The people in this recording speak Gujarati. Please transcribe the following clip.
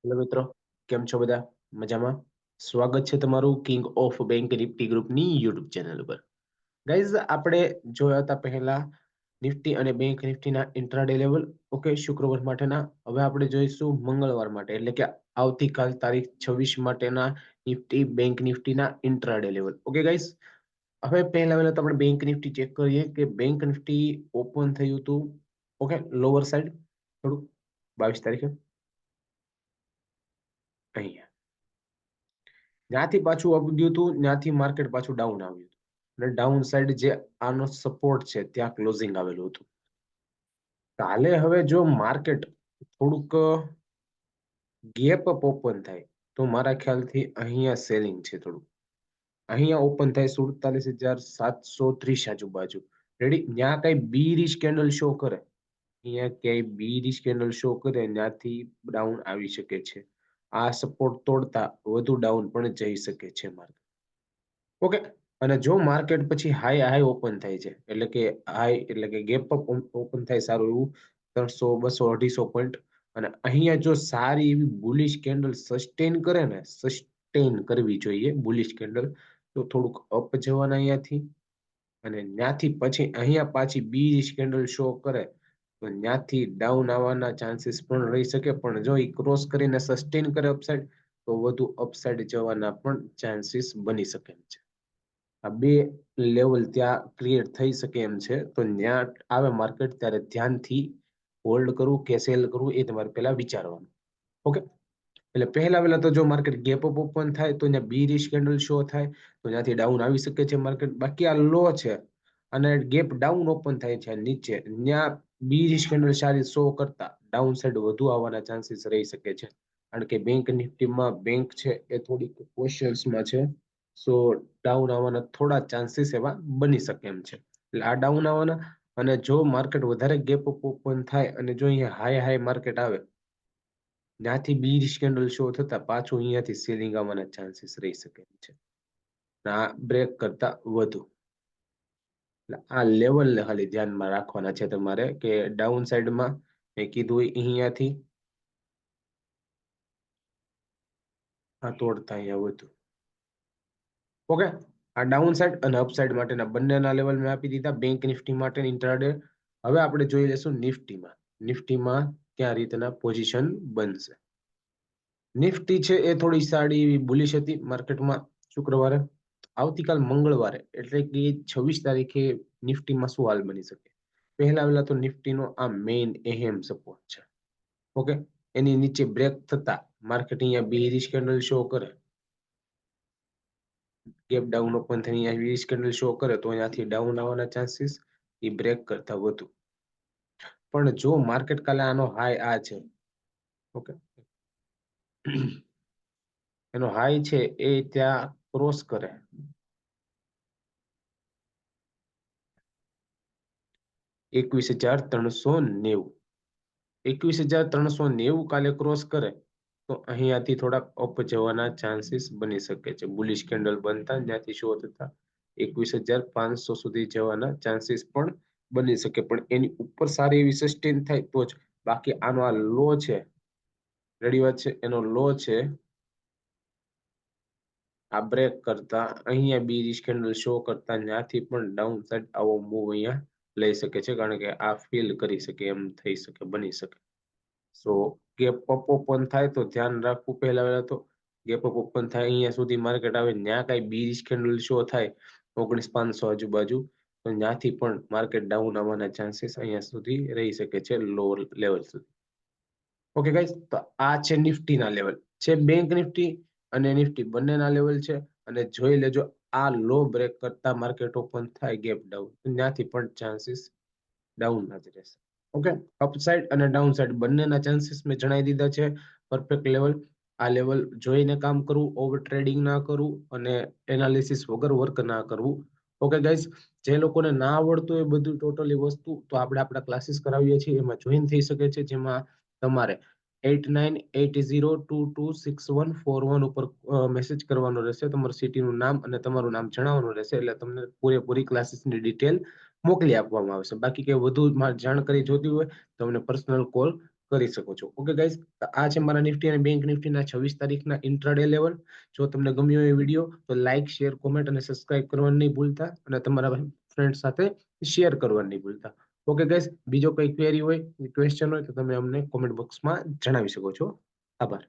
હેલો મિત્રો, કેમ છો બધા? મજામાં? સ્વાગત છે તમારું કિંગ ઓફ બેંક નિફ્ટી ગ્રુપની યુટ્યુબ ચેનલ ઉપર. ગાઈઝ, આપણે જોયા હતા પહેલા નિફ્ટી અને બેંક નિફ્ટીના ઇન્ટ્રાડે લેવલ. ઓકે, શુક્રવાર માટેના. હવે આપણે જોઈશું મંગળવાર માટે, એટલે કે આવતીકાલ તારીખ 26 માટેના નિફ્ટી બેંક નિફ્ટીના ઇન્ટ્રાડે લેવલ. ઓકે ગાઈઝ, હવે પહેલા તો આપણે બેંક નિફ્ટી ચેક કરીએ કે બેંક નિફ્ટી ઓપન થયું હતું. ઓકે, લોઅર સાઈડ થોડું 22 તારીખે અહીંયા જ્યાંથી પાછું અપ ગયું હતું ત્યાંથી માર્કેટ પાછું ડાઉન આવ્યું હતું, અને ડાઉન સાઈડ જે આનો સપોર્ટ છે ત્યાં ક્લોઝિંગ આવેલું હતું. કાલે હવે જો માર્કેટ થોડુંક ગેપ અપ ઓપન થાય તો મારા ખ્યાલથી અહીંયા સેલિંગ છે. થોડું અહીંયા ઓપન થાય 47,730 આજુબાજુ, રેડી. ત્યાં કઈ બીરિશ કેન્ડલ શો કરે, અહીંયા ક્યાંય બીરિશ કેન્ડલ શો કરે, ત્યાંથી ડાઉન આવી શકે છે. આ સપોર્ટ તોડતા વધુ ડાઉન પણ જઈ શકે છે માર્કેટ. ઓકે, અને જો માર્કેટ પછી હાઈ ઓપન થાય છે, એટલે કે ગેપ અપ ઓપન થાય સારું એવું 300, 200, 250 પોઈન્ટ, અને અહીંયા જો સારી એવી બુલિશ કેન્ડલ સસ્ટેન કરવી જોઈએ બુલિશ કેન્ડલ, તો થોડુંક અપ જવાના અહીંયાથી, અને ત્યાંથી પછી અહીંયા પાછી બીરિશ કેન્ડલ શો કરે તો ત્યાંથી ડાઉન આવવાના ચાન્સીસ પણ રહી શકે. પણ જો એ ક્રોસ કરીને સસ્ટેન કરે અપસાઇડ, તો વધુ અપસાઇડ જવાના પણ ચાન્સીસ બની શકે છે. આ બે લેવલ ત્યાં ક્રિએટ થઈ શકે એમ છે, તો ત્યાં આવે માર્કેટ ત્યારે ધ્યાનથી હોલ્ડ કરવું કે સેલ કરવું એ તમારે પહેલા વિચારવાનું. ઓકે, એટલે પહેલા તો જો માર્કેટ ગેપ અપ ઓપન થાય તો ત્યાં બીરિશ કેન્ડલ શો થાય તો ત્યાંથી ડાઉન આવી શકે છે માર્કેટ. બાકી આ લો છે અને ગેપ ડાઉન ઓપન થાય છે નીચે, ત્યાં બીરિશ કેન્ડલ સારી શો કરતા ડાઉન સાઈડ વધુ આવવાના ચાન્સીસ રહી શકે છે. કારણ કે બેંક નિફ્ટીમાં બેંક છે એ થોડીક કોશિયસમાં છે, સો ડાઉન આવવાના થોડા ચાન્સીસ એવા બની શકે એમ છે. એટલે આ ડાઉન આવવાના, અને જો માર્કેટ વધારે ગેપ અપ ઓપન થાય અને જો અહીંયા હાઈ માર્કેટ આવે ત્યાંથી બીરિશ કેન્ડલ શો થતા પાછું અહીંયાથી સેલિંગ આવવાના ચાન્સીસ રહી શકે છે, આ બ્રેક કરતા વધુ. આ લેવલને ખાલી ધ્યાનમાં રાખવાના છે તમારે, કે ડાઉન સાઈડમાં મેં કીધું અહીંયાથી આ તોડતા અહીંયા વધુ. ઓકે, આ ડાઉન સાઈડ અને અપસાઇડ માટેના બંનેના લેવલ મેં આપી દીધા બેંક નિફ્ટી માટે ઇન્ટ્રાડે. હવે આપણે જોઈ લેશું નિફ્ટીમાં ક્યાં રીતના પોઝિશન બનશે. નિફ્ટી છે એ થોડી સારી એવી બુલિશ હતી માર્કેટમાં શુક્રવારે. આવતીકાલ મંગળવારે એટલે કે 26 તારીખે નિફ્ટીમાં શું હાલ બની શકે? પહેલા તો નિફ્ટીનો આ મેઇન અહેમ સપોર્ટ છે. ઓકે, એની નીચે બ્રેક થતા માર્કેટ અહીંયા બીરિશ કેન્ડલ શો કરે, ગેપ ડાઉન ઓપન થઈને અહીંયા બીરિશ કેન્ડલ શો કરે તો અહીંયાથી ડાઉન આવવાના ચાન્સીસ એ બ્રેક કરતા વધુ. પણ જો માર્કેટ કાલે આનો હાઈ આ છે, ઓકે, એનો હાઈ છે એ ત્યાં ક્રોસ કરે, 21,390, 21,390 કાલે ક્રોસ કરે તો અહીંયાથી થોડાક અપ જવાના ચાન્સીસ બની શકે છે. બુલિશ કેન્ડલ બનતા ત્યાંથી શો થતા 21,500 સુધી જવાના ચાન્સીસ પણ બની શકે, પણ એની ઉપર સારી એવી સસ્ટેન થાય તો જ. બાકી આનો આ લો છે, રેડી વાત છે, એનો લો છે આ બ્રેક કરતા અહીંયા બીરિશ કેન્ડલ શો કરતા ત્યાંથી પણ ડાઉન સાઈડ આવો મૂવ અહીંયા લઈ શકે છે, કારણ કે આ ફીલ કરી શકે એમ થઈ શકે, બની શકે. સો ગેપ અપ ઓપન થાય તો ધ્યાન રાખવું. પહેલા તો ગેપ અપ ઓપન થાય અહીંયા સુધી માર્કેટ આવે, ત્યાં કઈ બીરિશ કેન્ડલ શો થાય 19,500 આજુબાજુ, તો ત્યાંથી પણ માર્કેટ ડાઉન આવવાના ચાન્સીસ અહીંયા સુધી રહી શકે છે, લો લેવલ સુધી. ઓકે ગાઈસ, તો આ છે નિફ્ટીના લેવલ. છે બેંક નિફ્ટી અને નિફ્ટી બંનેના લેવલ છે, અને જોઈ લેજો આ લો બ્રેક કરતા માર્કેટ ઓપન થાય ગેપ ડાઉન, ત્યાંથી પણ ચાન્સીસ ડાઉન ના જ રહેશે. ઓકે, અપસાઇડ અને ડાઉન સાઇડ બંનેના ચાન્સીસ મેં જણાવી દીધા છે. પરફેક્ટ લેવલ, આ લેવલ જોઈને કામ કરવું, ઓવર ટ્રેડિંગ ના કરવું, અને એનાલિસિસ વગર વર્ક ના કરવું. ઓકે ગાઈઝ, જે લોકોને ના આવડતું એ બધું ટોટલી વસ્તુ, તો આપણે આપણા ક્લાસીસ કરાવીએ છીએ, એમાં જોઈન થઈ શકે છે, જેમાં તમારે 8980226141 ઉપર મેસેજ કરવાનો રહેશે. તમારું સિટીનું નામ અને તમારું નામ જણાવવાનું રહેશે, એટલે તમને પૂરેપૂરી ક્લાસીસની ડિટેલ મોકલી આપવામાં આવશે. બાકી કે વધુ જાણકારી જોતી હોય તો તમને પર્સનલ કોલ કરી શકો છો. ઓકે ગાઈઝ, આ છે મારા નિફ્ટી અને બેંક નિફ્ટીના 26 તારીખના ઇન્ટ્રાડે લેવલ. જો તમને ગમ્યો એ વિડીયો તો લાઈક, શેર, કોમેન્ટ અને સબસ્ક્રાઇબ કરવાનું નહીં ભૂલતા, અને તમારા ફ્રેન્ડ સાથે શેર કરવાનું નહીં ભૂલતા. ઓકે ગાઈઝ, બીજો કોઈ ક્વેરી હોય, ક્વેશ્ચન હોય તો તમે અમને કોમેન્ટ બોક્સમાં જણાવી શકો છો. આભાર.